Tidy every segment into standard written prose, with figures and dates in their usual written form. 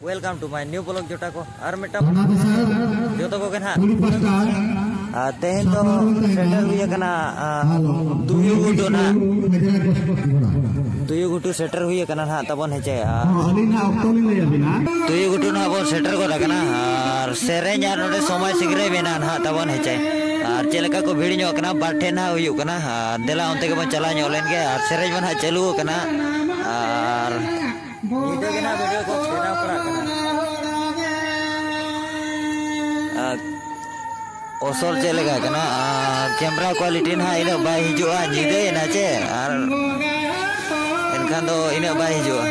welcome to my new blog जोटा को और मिटा जो तो को ना तेहन तो सेटर हुई कना दुयु गुटू सेटर हुई कना ना तबन हेचे दुयु गुटू ना बो सेटर को रखना और सेरेंज और नोडे समय सिगरे बेना ना तबन हेचे और चेलका को भीड़ ᱧᱚᱜ कना बाठे ना हुई कना देला उनते के बन चला ᱧᱚᱜ लेन के और सेरेंज बन चालू कना और वीडियो के ना वीडियो को बेना पड़ा कना ओसोल चलेगा कना कैमरा क्वालिटी ना इना बाय हिजुआ जिदे ना चे और एनखान दो इना बाय हिजुआ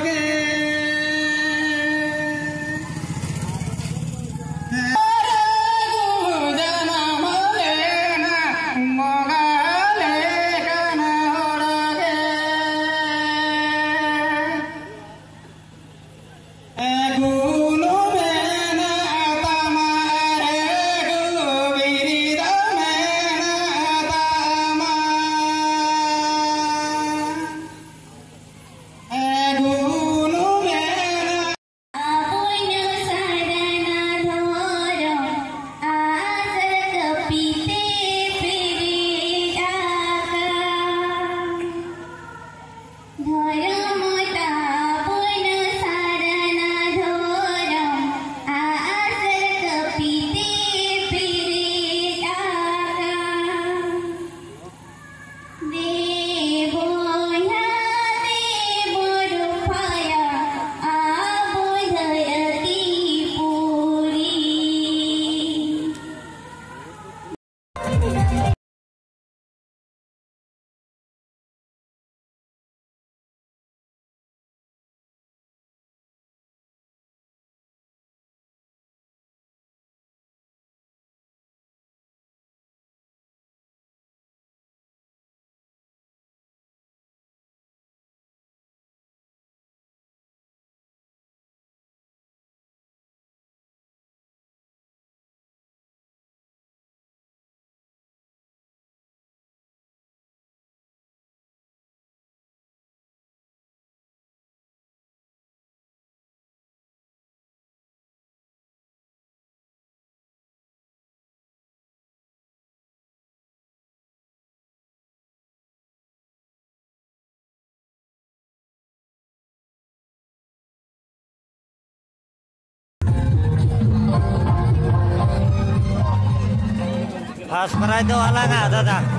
फास्ट प्राइज तो अलग है दादा